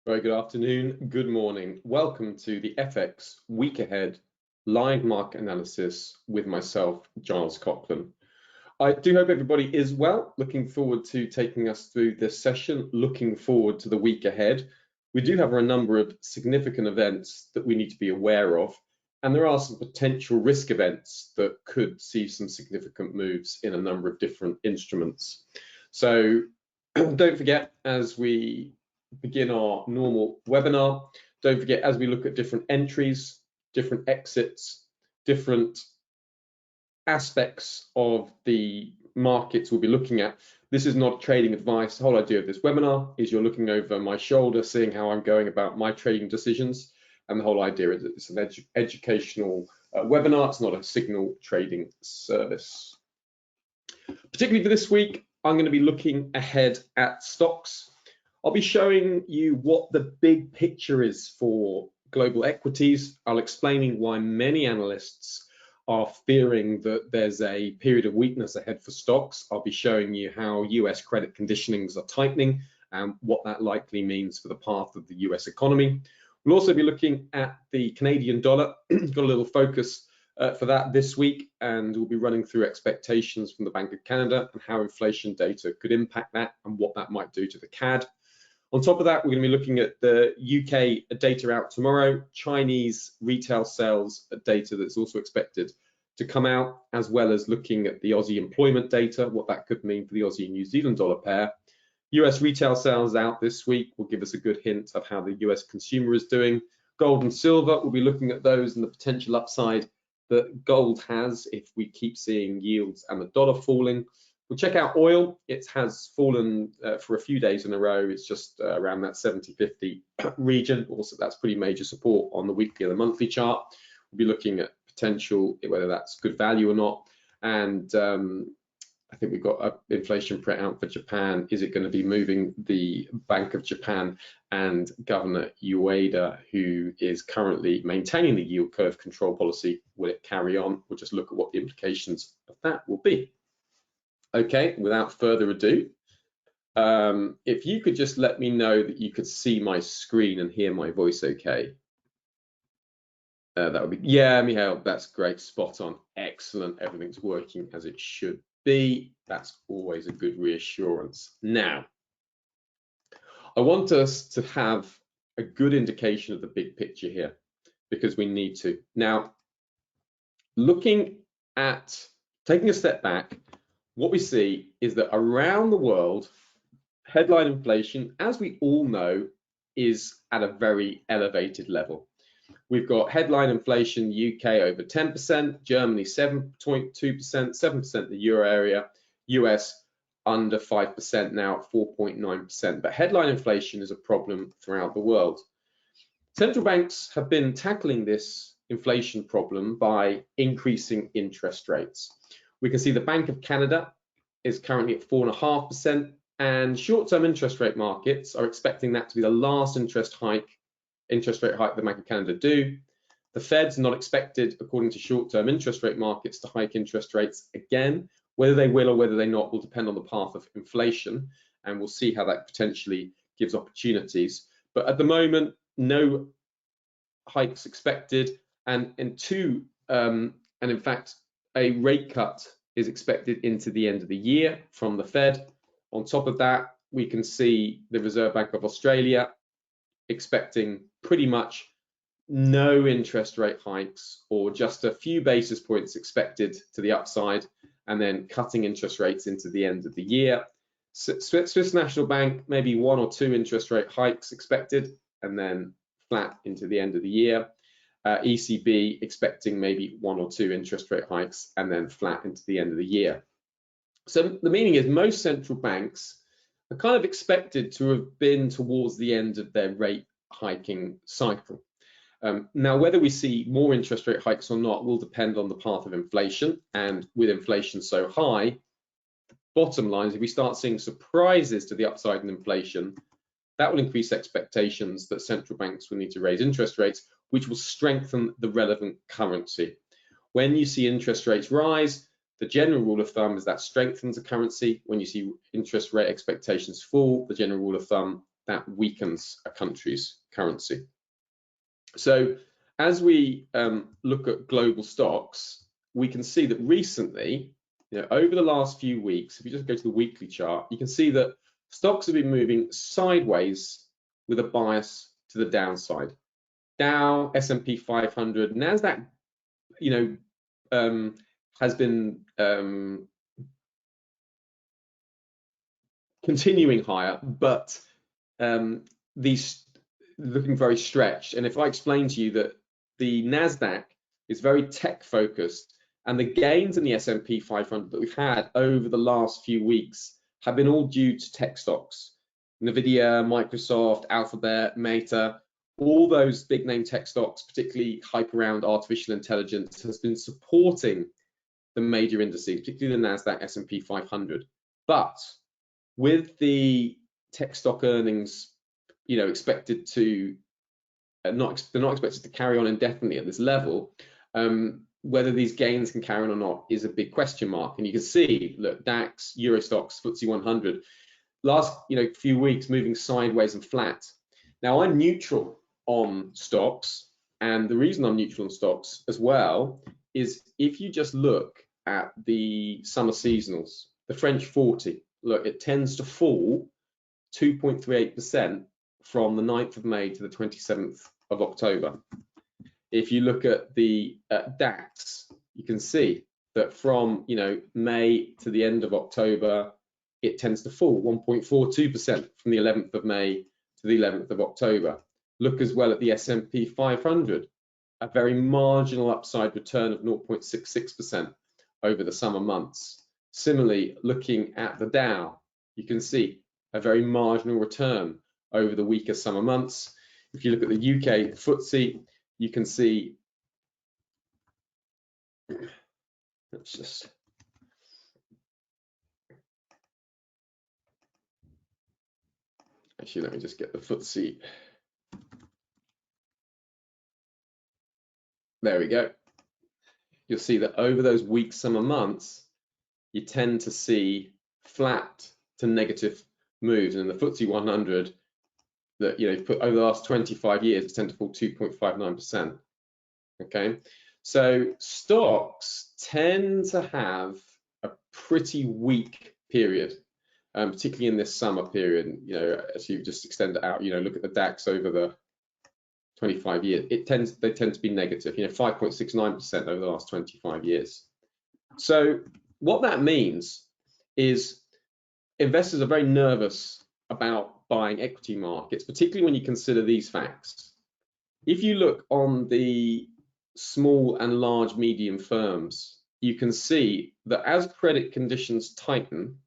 Very good afternoon, good morning. Welcome to the FX Week Ahead live market analysis with myself, Giles Coghlan. I do hope everybody is well. Looking forward to taking us through this session, looking forward to the week ahead. We do have a number of significant events that we need to be aware of, and there are some potential risk events that could see some significant moves in a number of different instruments. So don't forget, as we begin our normal webinar, don't forget, as we look at different entries, different exits, different aspects of the markets we'll be looking at, this is not trading advice. The whole idea of this webinar is you're looking over my shoulder, seeing how I'm going about my trading decisions, and the whole idea is that it's an educational webinar. It's not a signal trading service. Particularly for this week, I'm going to be looking ahead at stocks. I'll be showing you what the big picture is for global equities. I'll explain why many analysts are fearing that there's a period of weakness ahead for stocks. I'll be showing you how US credit conditionings are tightening and what that likely means for the path of the US economy. We'll also be looking at the Canadian dollar. Got a little focus for that this week, and we'll be running through expectations from the Bank of Canada and how inflation data could impact that and what that might do to the CAD. On top of that, we're going to be looking at the UK data out tomorrow, Chinese retail sales data that's also expected to come out, as well as looking at the Aussie employment data, what that could mean for the Aussie and New Zealand dollar pair. US retail sales out this week will give us a good hint of how the US consumer is doing. Gold and silver, we'll be looking at those and the potential upside that gold has if we keep seeing yields and the dollar falling. We'll check out oil. It has fallen for a few days in a row. It's just around that 70-50 region. Also, that's pretty major support on the weekly and the monthly chart. We'll be looking at potential, whether that's good value or not. And I think we've got an inflation print out for Japan. Is it going to be moving? The Bank of Japan and Governor Ueda, who is currently maintaining the yield curve control policy, will it carry on? We'll just look at what the implications of that will be. Okay, without further ado, if you could just let me know that you could see my screen and hear my voice okay. That would be, yeah, Mihail, that's great, spot on, excellent, everything's working as it should be. That's always a good reassurance. Now, I want us to have a good indication of the big picture here, because we need to. Now, looking at, taking a step back, what we see is that around the world, headline inflation, as we all know, is at a very elevated level. We've got headline inflation UK over 10%, Germany 7.2%, 7% the euro area, US under 5% now at 4.9%. But headline inflation is a problem throughout the world. Central banks have been tackling this inflation problem by increasing interest rates. We can see the Bank of Canada is currently at 4.5%, and short-term interest rate markets are expecting that to be the last interest rate hike the Bank of Canada do. The Fed's not expected, according to short-term interest rate markets, to hike interest rates again. Whether they will or whether they not will depend on the path of inflation, and we'll see how that potentially gives opportunities. But at the moment, no hikes expected, and in fact, a rate cut is expected into the end of the year from the Fed. On top of that, we can see the Reserve Bank of Australia expecting pretty much no interest rate hikes, or just a few basis points expected to the upside, and then cutting interest rates into the end of the year. Swiss National Bank, maybe 1 or 2 interest rate hikes expected, and then flat into the end of the year. ECB expecting maybe 1 or 2 interest rate hikes and then flat into the end of the year. So the meaning is most central banks are kind of expected to have been towards the end of their rate hiking cycle. Now, whether we see more interest rate hikes or not will depend on the path of inflation, and with inflation so high, bottom line is if we start seeing surprises to the upside in inflation, that will increase expectations that central banks will need to raise interest rates, which will strengthen the relevant currency. When you see interest rates rise, the general rule of thumb is that strengthens the currency. When you see interest rate expectations fall, the general rule of thumb that weakens a country's currency. So as we look at global stocks, we can see that recently, over the last few weeks, if you just go to the weekly chart, you can see that stocks have been moving sideways with a bias to the downside. Dow, S&P 500, NASDAQ, has been continuing higher, but these looking very stretched. And if I explain to you that the NASDAQ is very tech focused, and the gains in the S&P 500 that we've had over the last few weeks have been all due to tech stocks. Nvidia, Microsoft, Alphabet, Meta, all those big name tech stocks, particularly hype around artificial intelligence, has been supporting the major indices, particularly the NASDAQ, S&P 500. But with the tech stock earnings, expected to they're not expected to carry on indefinitely at this level. Whether these gains can carry on or not is a big question mark. And you can see, look, DAX, Euro Stocks, FTSE 100, last few weeks moving sideways and flat. Now I'm neutral on stocks, and the reason I'm neutral on stocks as well is if you just look at the summer seasonals, the French 40, look, it tends to fall 2.38% from the 9th of May to the 27th of October. If you look at the DAX, you can see that from May to the end of October, it tends to fall 1.42% from the 11th of May to the 11th of October. Look as well at the S&P 500, a very marginal upside return of 0.66% over the summer months. Similarly, looking at the Dow, you can see a very marginal return over the weaker summer months. If you look at the UK FTSE, you can see, let me just get the FTSE. There we go. You'll see that over those weak summer months, you tend to see flat to negative moves. And in the FTSE 100, that over the last 25 years, it's tend to fall 2.59%. Okay, so stocks tend to have a pretty weak period, particularly in this summer period. As you just extend it out, look at the DAX over the 25 years, they tend to be negative. 5.69% over the last 25 years. So what that means is investors are very nervous about buying equity markets, particularly when you consider these facts. If you look on the small and large medium firms, you can see that as credit conditions tighten,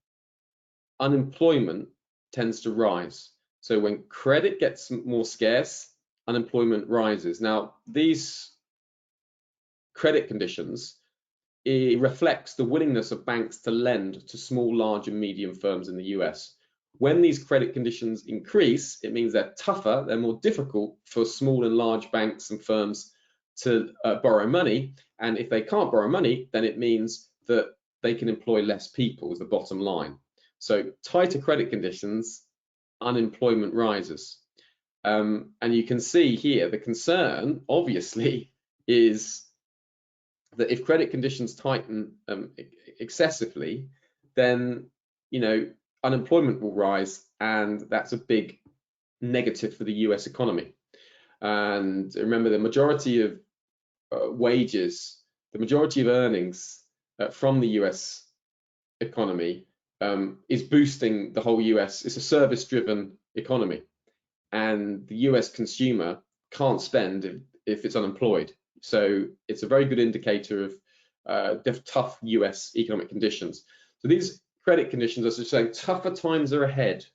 unemployment tends to rise. So when credit gets more scarce, unemployment rises. Now, these credit conditions, it reflects the willingness of banks to lend to small, large, and medium firms in the US. When these credit conditions increase, it means they're tougher, they're more difficult for small and large banks and firms to borrow money. And if they can't borrow money, then it means that they can employ less people is the bottom line. So tighter credit conditions, unemployment rises. And you can see here, the concern obviously is that if credit conditions tighten excessively, then, unemployment will rise, and that's a big negative for the US economy. And remember, the majority of wages, the majority of earnings from the US economy is boosting the whole US. It's a service-driven economy, and the US consumer can't spend if it's unemployed. So it's a very good indicator of tough US economic conditions. So these credit conditions, as I was saying, tougher times are ahead.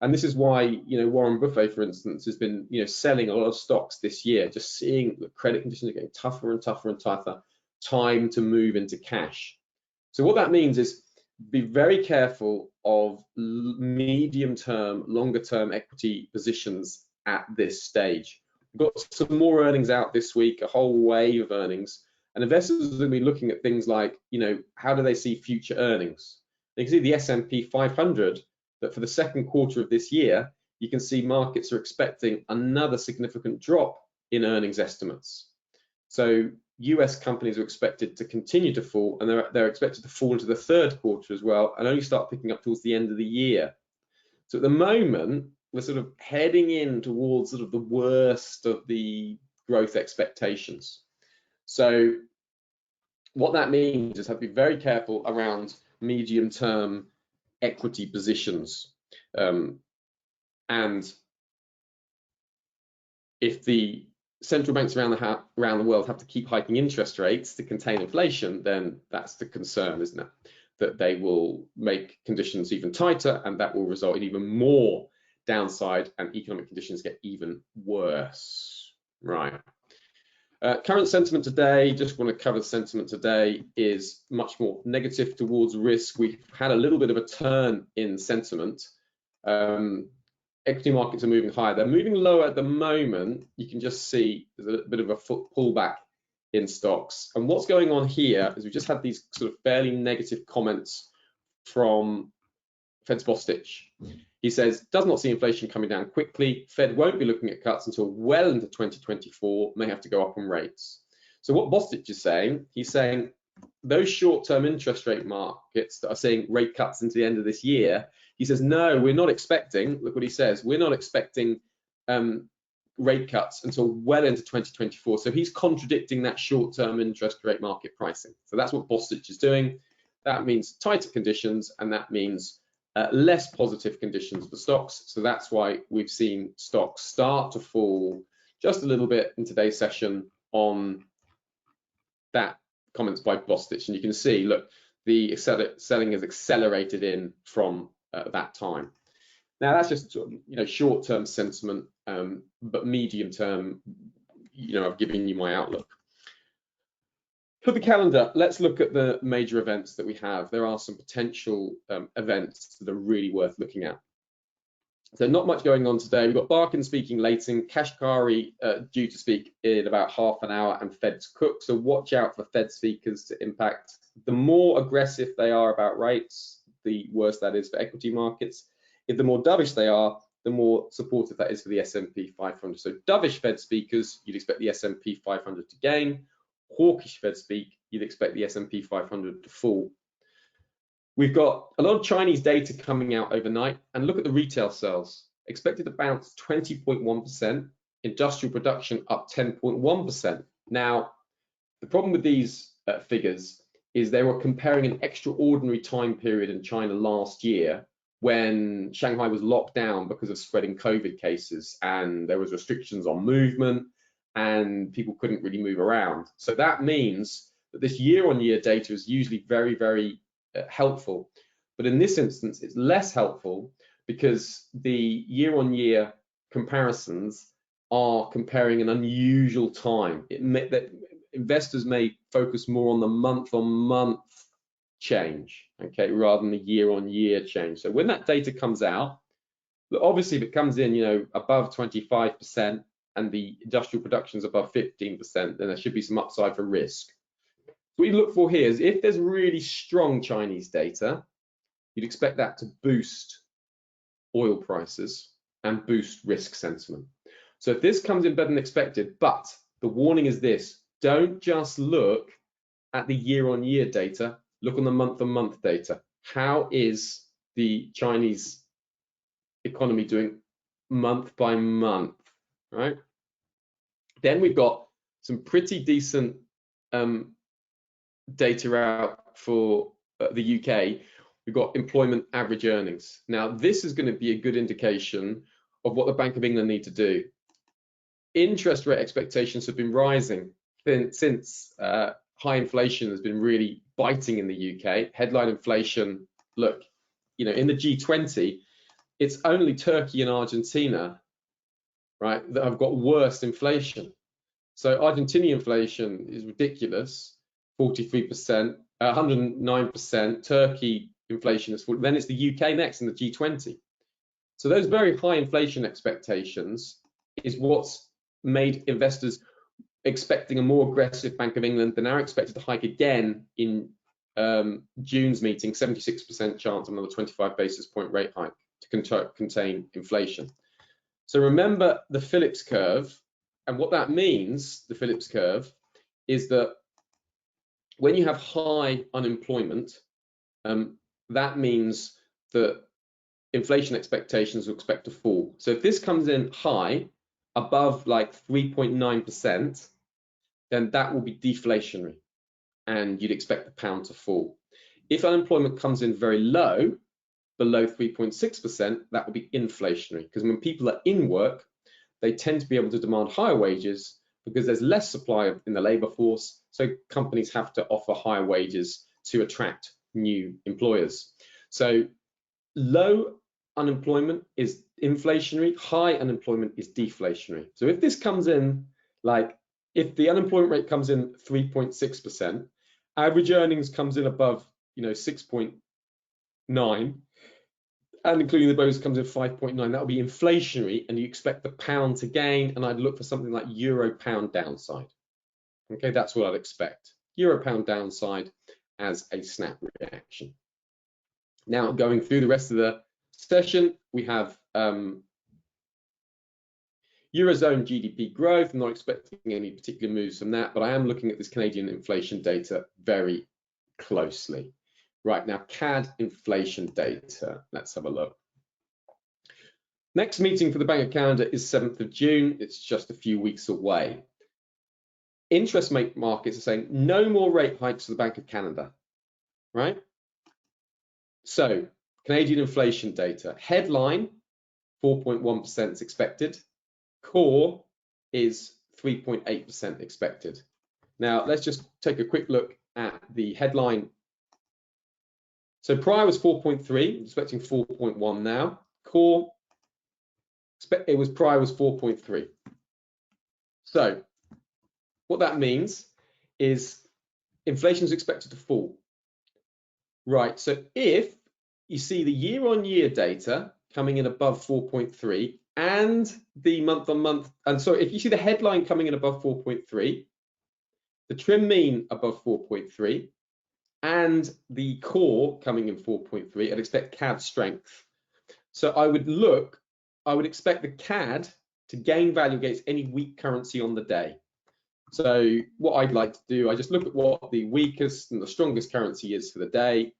And this is why, Warren Buffett, for instance, has been, selling a lot of stocks this year, just seeing the credit conditions are getting tougher and tougher and tougher, time to move into cash. So what that means is be very careful of medium-term, longer-term equity positions at this stage. We've got some more earnings out this week, a whole wave of earnings, and investors are going to be looking at things like, how do they see future earnings? You can see the S&P 500 that for the second quarter of this year you can see markets are expecting another significant drop in earnings estimates. So US companies are expected to continue to fall, and they're expected to fall into the third quarter as well, and only start picking up towards the end of the year. So at the moment, we're sort of heading in towards sort of the worst of the growth expectations. So what that means is have to be very careful around medium-term equity positions. And if the central banks around the world have to keep hiking interest rates to contain inflation, then that's the concern, isn't it? That they will make conditions even tighter, and that will result in even more downside, and economic conditions get even worse. Right. Current sentiment today, just want to cover sentiment today, is much more negative towards risk. We've had a little bit of a turn in sentiment. Equity markets are moving higher. They're moving lower at the moment. You can just see there's a bit of a pullback in stocks. And what's going on here is we've just had these sort of fairly negative comments from Fed's Bostich. He says, does not see inflation coming down quickly. Fed won't be looking at cuts until well into 2024, may have to go up on rates. So what Bostich is saying, he's saying those short-term interest rate markets that are seeing rate cuts into the end of this year, he says, no, we're not expecting, look what he says, we're not expecting rate cuts until well into 2024. So he's contradicting that short-term interest rate market pricing. So that's what Bostich is doing. That means tighter conditions, and that means less positive conditions for stocks. So that's why we've seen stocks start to fall just a little bit in today's session on that comments by Bostich. And you can see, look, the selling has accelerated in from that time. Now that's just sort of, short-term sentiment, but medium-term, I've given you my outlook. For the calendar, let's look at the major events that we have. There are some potential events that are really worth looking at. So not much going on today. We've got Barkin speaking later, Kashkari due to speak in about half an hour, and Fed's Cook. So watch out for Fed speakers to impact. The more aggressive they are about rates, the worse that is for equity markets. If the more dovish they are, the more supportive that is for the S&P 500. So dovish Fed speakers, you'd expect the S&P 500 to gain. Hawkish Fed speak, you'd expect the S&P 500 to fall. We've got a lot of Chinese data coming out overnight, and look at the retail sales. Expected to bounce 20.1%, industrial production up 10.1%. Now, the problem with these figures is they were comparing an extraordinary time period in China last year when Shanghai was locked down because of spreading COVID cases, and there was restrictions on movement, and people couldn't really move around. So that means that this year-on-year data is usually very, very helpful. But in this instance, it's less helpful because the year-on-year comparisons are comparing an unusual time. That investors may focus more on the month-on-month change, okay, rather than the year-on-year change. So when that data comes out, obviously if it comes in, above 25%, and the industrial production is above 15%, then there should be some upside for risk. What you look for here is if there's really strong Chinese data, you'd expect that to boost oil prices and boost risk sentiment. So if this comes in better than expected, but the warning is this, don't just look at the year-on-year data, look on the month-on-month data. How is the Chinese economy doing month by month, right? Then we've got some pretty decent data out for the UK. We've got employment average earnings. Now, this is going to be a good indication of what the Bank of England need to do. Interest rate expectations have been rising since high inflation has been really biting in the UK. Headline inflation, look, in the G20, it's only Turkey and Argentina, right, that have got worse inflation. So Argentinian inflation is ridiculous, 43%, 109%. Turkey inflation is 40%. Then it's the UK next in the G20. So those very high inflation expectations is what's made investors expecting a more aggressive Bank of England. They're now expected to hike again in June's meeting, 76% chance of another 25 basis point rate hike to contain inflation. So remember the Phillips curve, and what that means, the Phillips curve, is that when you have high unemployment, that means that inflation expectations will expect to fall. So if this comes in high, above like 3.9%, then that will be deflationary, and you'd expect the pound to fall. If unemployment comes in very low, below 3.6%, that will be inflationary, because when people are in work, they tend to be able to demand higher wages because there's less supply in the labor force, so companies have to offer higher wages to attract new employers. So low unemployment is inflationary, high unemployment is deflationary. So if this comes in, like if the unemployment rate comes in 3.6%, average earnings comes in above 6.9, and including the bonus comes in 5.9, that will be inflationary, and you expect the pound to gain, and I'd look for something like euro pound downside. Okay, that's what I'd expect. Euro pound downside as a snap reaction. Now, going through the rest of the session, we have Eurozone GDP growth. I'm not expecting any particular moves from that, but I am looking at this Canadian inflation data very closely. Right, now CAD inflation data, let's have a look. Next meeting for the Bank of Canada is 7th of June. It's just a few weeks away. Interest rate markets are saying no more rate hikes for the Bank of Canada, right? So Canadian inflation data, headline 4.1% is expected, core is 3.8% expected. Now let's just take a quick look at the headline. So prior was 4.3, expecting 4.1 now. Core, prior was 4.3. So what that means is inflation is expected to fall. Right, so if you see the year-on-year data coming in above 4.3 and the month-on-month, and so if you see the headline coming in above 4.3, the trim mean above 4.3, and the core coming in 4.3, I'd expect CAD strength. So I would expect the CAD to gain value against any weak currency on the day. So what I'd like to do, I just look at what the weakest and the strongest currency is for the day.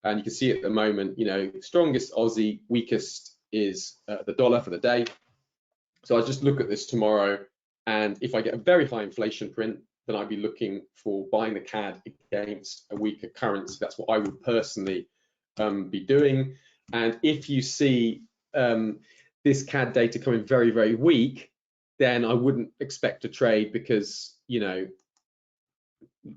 And you can see at the moment, strongest Aussie, weakest is the dollar for the day. So I just look at this tomorrow, and if I get a very high inflation print, then I'd be looking for buying the CAD against a weaker currency. That's what I would personally be doing. And if you see this CAD data coming very, very weak, then I wouldn't expect to trade, because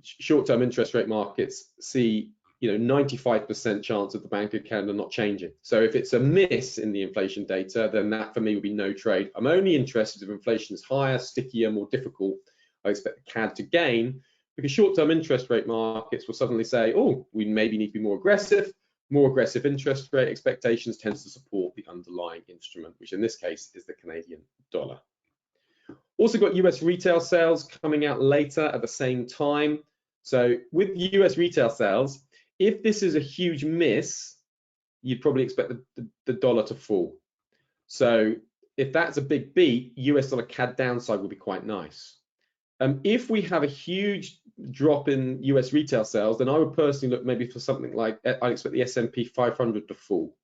short-term interest rate markets see 95% chance of the Bank of Canada not changing. So if it's a miss in the inflation data, then that for me would be no trade. I'm only interested if inflation is higher, stickier, more difficult. I expect the CAD to gain, because short-term interest rate markets will suddenly say, oh, we maybe need to be more aggressive. More aggressive interest rate expectations tends to support the underlying instrument, which in this case is the Canadian dollar. Also got US retail sales coming out later at the same time. So with US retail sales, if this is a huge miss, you'd probably expect the dollar to fall. So if that's a big beat, US dollar CAD downside would be quite nice. If we have a huge drop in US retail sales, then I would personally look maybe for something like, I expect the S&P 500 to fall.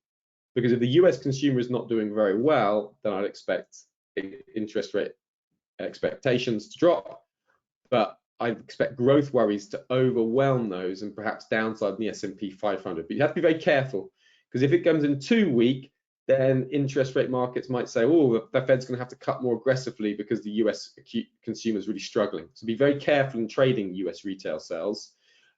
Because if the US consumer is not doing very well, then I'd expect interest rate expectations to drop. But I expect growth worries to overwhelm those, and perhaps downside in the S&P 500. But you have to be very careful, because if it comes in too weak, then interest rate markets might say, oh, the Fed's going to have to cut more aggressively because the US consumer is really struggling. So be very careful in trading US retail sales,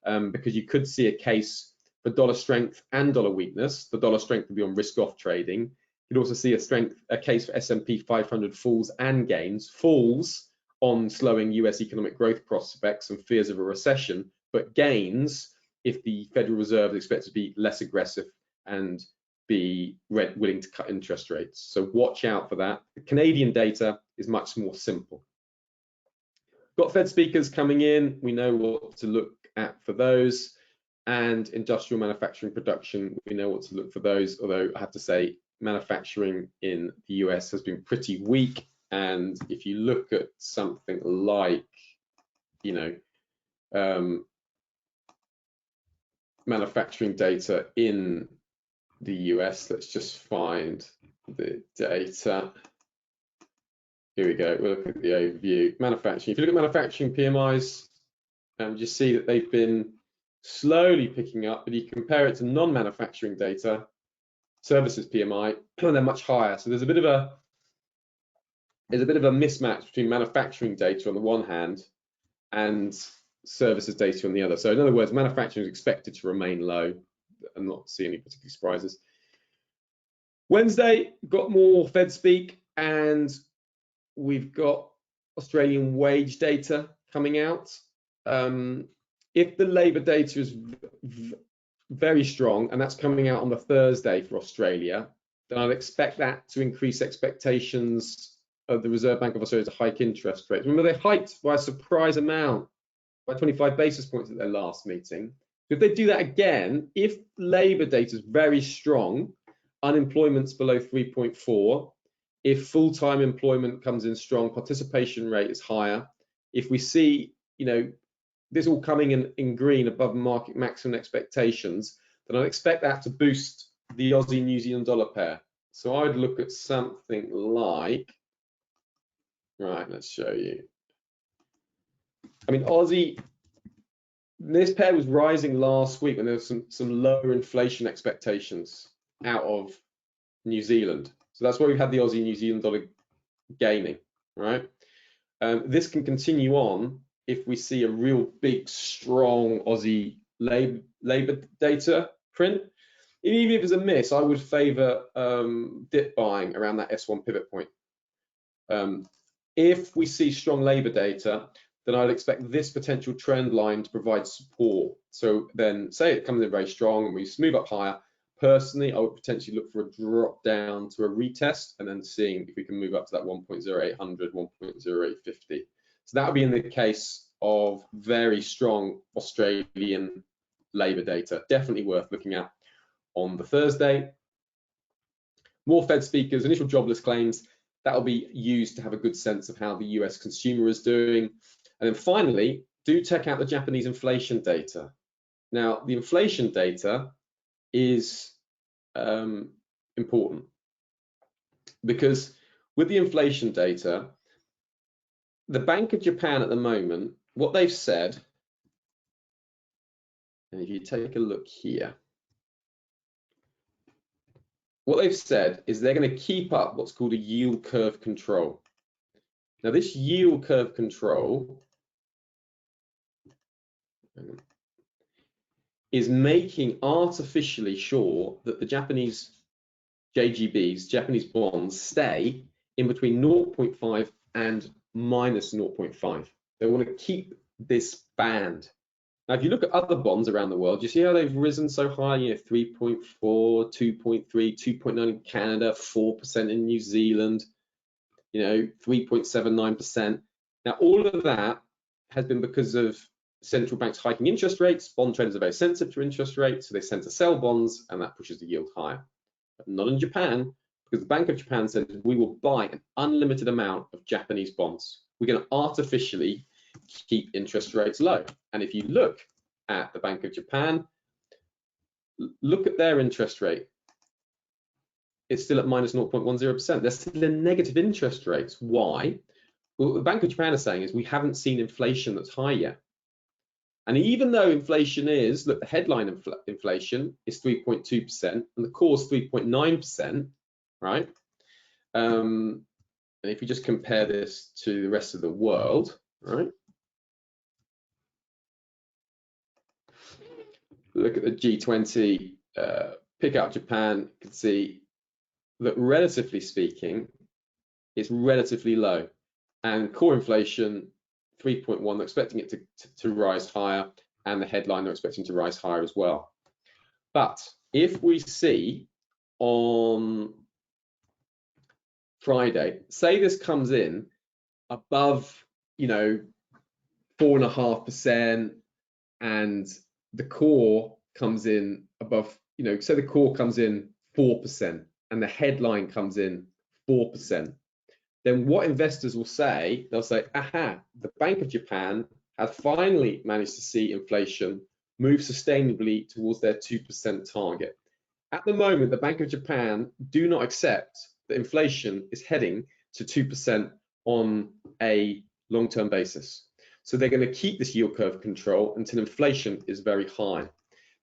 because you could see a case for dollar strength and dollar weakness. The dollar strength would be on risk-off trading. You'd also see a case for S&P 500 falls and gains. Falls on slowing US economic growth prospects and fears of a recession, but gains if the Federal Reserve is expected to be less aggressive and be willing to cut interest rates. So watch out for that. The Canadian data is much more simple. Got Fed speakers coming in. We know what to look at for those. And industrial manufacturing production, we know what to look for those, although I have to say manufacturing in the US has been pretty weak. And if you look at something like, manufacturing data in the US, let's just find the data. Here we go. We'll look at the overview. Manufacturing. If you look at manufacturing PMIs, you see that they've been slowly picking up, but you compare it to non-manufacturing data, services PMI, and they're much higher. So there's a bit of a mismatch between manufacturing data on the one hand and services data on the other. So in other words, manufacturing is expected to remain low and not see any particular surprises. Wednesday, got more Fed speak, and we've got Australian wage data coming out. If the labour data is very strong, and that's coming out on the Thursday for Australia, then I'd expect that to increase expectations of the Reserve Bank of Australia to hike interest rates. Remember, they hiked by a surprise amount, by 25 basis points at their last meeting. If they do that again, if labour data is very strong, unemployment's below 3.4, if full-time employment comes in strong, participation rate is higher, if we see, this all coming in green above market maximum expectations, then I'd expect that to boost the Aussie New Zealand dollar pair. So I'd look at something like, right, let's show you. I mean, Aussie, this pair was rising last week when there was some lower inflation expectations out of New Zealand. So that's why we've had the Aussie New Zealand dollar gaining, right? This can continue on if we see a real big, strong Aussie labour data print. Even if it's a miss, I would favour dip buying around that S1 pivot point. If we see strong labour data, then I'd expect this potential trend line to provide support. So then say it comes in very strong and we move up higher. Personally, I would potentially look for a drop down to a retest and then seeing if we can move up to that 1.0800, 1.0850. So that would be in the case of very strong Australian labour data. Definitely worth looking at on the Thursday. More Fed speakers, initial jobless claims. That will be used to have a good sense of how the US consumer is doing. And then finally, do check out the Japanese inflation data. Now, the inflation data is important because with the inflation data, the Bank of Japan at the moment, what they've said, and if you take a look here, what they've said is they're going to keep up what's called a yield curve control. Now, this yield curve control is making artificially sure that the Japanese JGBs, Japanese bonds, stay in between 0.5 and minus 0.5. They want to keep this band. Now, if you look at other bonds around the world, you see how they've risen so high, 3.4, 2.3, 2.9 in Canada, 4% in New Zealand, 3.79%. Now, all of that has been because of central banks hiking interest rates. Bond traders are very sensitive to interest rates, so they tend to sell bonds, and that pushes the yield higher. But not in Japan, because the Bank of Japan says we will buy an unlimited amount of Japanese bonds. We're going to artificially keep interest rates low. And if you look at the Bank of Japan, look at their interest rate. It's still at minus 0.10%. They're still in negative interest rates. Why? Well, what the Bank of Japan is saying is we haven't seen inflation that's high yet. And even though inflation is, look, the headline inflation is 3.2% and the core is 3.9%, right? And if you just compare this to the rest of the world, right? Look at the G20, pick out Japan, you can see that relatively speaking, it's relatively low. And core inflation, 3.1, they're expecting it to rise higher, and the headline they're expecting to rise higher as well. But if we see on Friday, say this comes in above, 4.5%, and the core comes in above, say the core comes in 4%, and the headline comes in 4%, then what investors will say, they'll say, aha, the Bank of Japan has finally managed to see inflation move sustainably towards their 2% target. At the moment, the Bank of Japan do not accept that inflation is heading to 2% on a long-term basis. So they're going to keep this yield curve control until inflation is very high.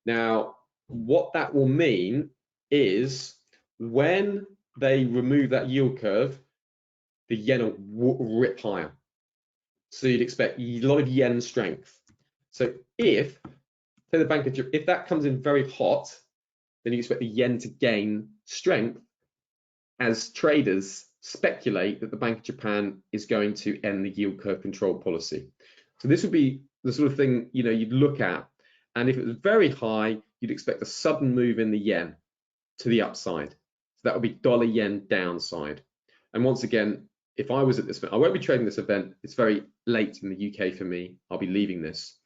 Now, what that will mean is when they remove that yield curve, the yen will rip higher. So you'd expect a lot of yen strength. So if, say the Bank of Japan, if that comes in very hot, then you expect the yen to gain strength as traders speculate that the Bank of Japan is going to end the yield curve control policy. So this would be the sort of thing, you know, you'd look at, and if it was very high, you'd expect a sudden move in the yen to the upside. So that would be dollar yen downside. And once again, if I was at this event, I won't be trading this event. It's very late in the UK for me. I'll be leaving this.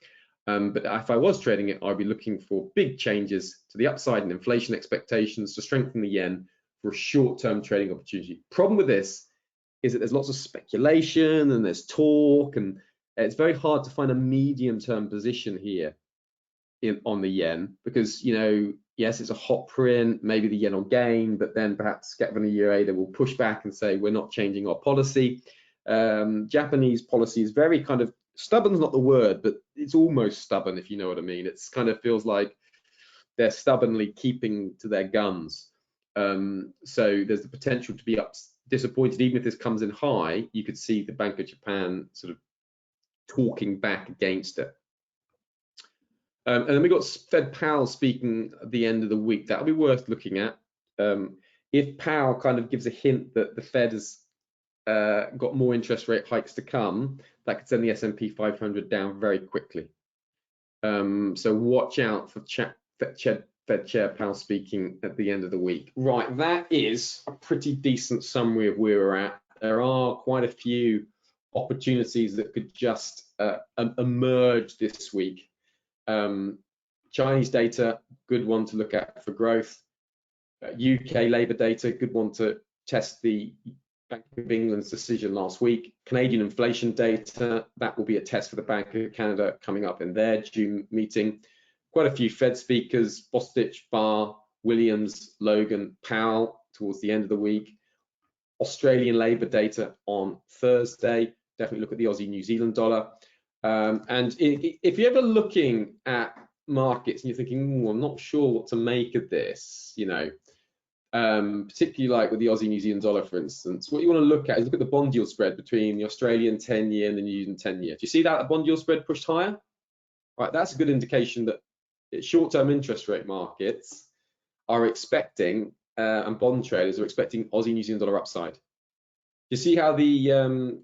But if I was trading it, I'd be looking for big changes to the upside and inflation expectations to strengthen the yen for a short-term trading opportunity. Problem with this is that there's lots of speculation and there's talk, and it's very hard to find a medium-term position here on the yen, because, you know, yes, it's a hot print, maybe the yen will gain, but then perhaps Skepvan they will push back and say we're not changing our policy. Japanese policy is very kind of stubborn's not the word, but it's almost stubborn, if you know what I mean. It's kind of feels like they're stubbornly keeping to their guns. So there's the potential to be disappointed. Even if this comes in high, you could see the Bank of Japan sort of talking back against it. And then we got Fed Powell speaking at the end of the week. That'll be worth looking at. If Powell kind of gives a hint that the Fed has got more interest rate hikes to come, that could send the S&P 500 down very quickly. So watch out for Fed Chair Powell speaking at the end of the week. Right, that is a pretty decent summary of where we're at. There are quite a few opportunities that could just emerge this week. Chinese data, good one to look at for growth. UK labour data, good one to test the Bank of England's decision last week. Canadian inflation data, that will be a test for the Bank of Canada coming up in their June meeting. Quite a few Fed speakers, Bostich, Barr, Williams, Logan, Powell towards the end of the week. Australian labour data on Thursday. Definitely look at the Aussie New Zealand dollar. And if you're ever looking at markets and you're thinking, I'm not sure what to make of this, you know, particularly like with the Aussie New Zealand dollar, for instance, what you want to look at is look at the bond yield spread between the Australian 10-year and the New Zealand 10-year. Do you see that the bond yield spread pushed higher? Right, that's a good indication that short-term interest rate markets are expecting, and bond traders are expecting Aussie New Zealand dollar upside. You see how the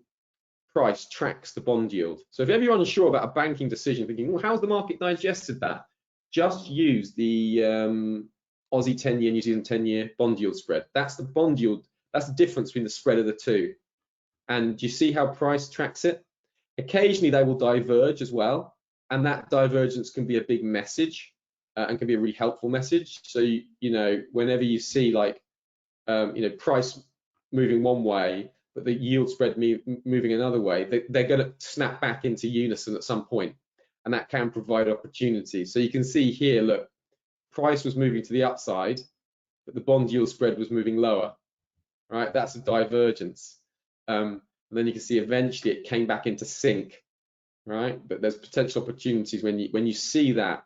price tracks the bond yield. So if ever you're unsure about a banking decision, thinking, well, how's the market digested that? Just use the Aussie 10-year, New Zealand 10-year bond yield spread. That's the bond yield. That's the difference between the spread of the two. And you see how price tracks it? Occasionally they will diverge as well. And that divergence can be a big message and can be a really helpful message. So, you know, whenever you see like, you know, price moving one way, but the yield spread moving another way, they're going to snap back into unison at some point, and that can provide opportunities. So you can see here, look, price was moving to the upside, but the bond yield spread was moving lower, right? That's a divergence. And then you can see eventually it came back into sync, right? But there's potential opportunities when you see that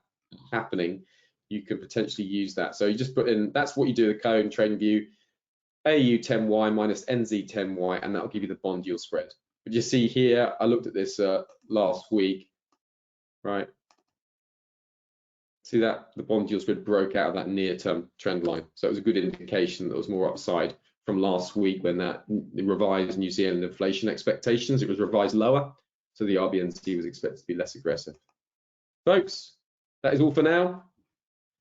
happening, you can potentially use that. So you just put in, that's what you do the code and trading view, AU10Y minus NZ10Y, and that'll give you the bond yield spread. But you see here, I looked at this last week, right? See that the bond yield spread broke out of that near-term trend line. So it was a good indication that there was more upside from last week when that revised New Zealand inflation expectations, it was revised lower. So the RBNZ was expected to be less aggressive. Folks, that is all for now.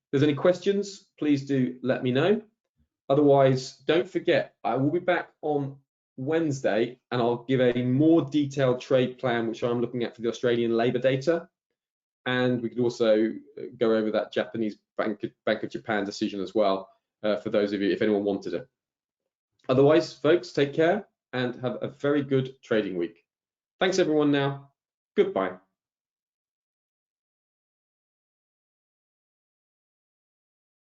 If there's any questions, please do let me know. Otherwise, don't forget, I will be back on Wednesday and I'll give a more detailed trade plan, which I'm looking at for the Australian labour data. And we could also go over that Japanese Bank of Japan decision as well. for those of you, if anyone wanted it. Otherwise, folks, take care and have a very good trading week. Thanks everyone now. Goodbye.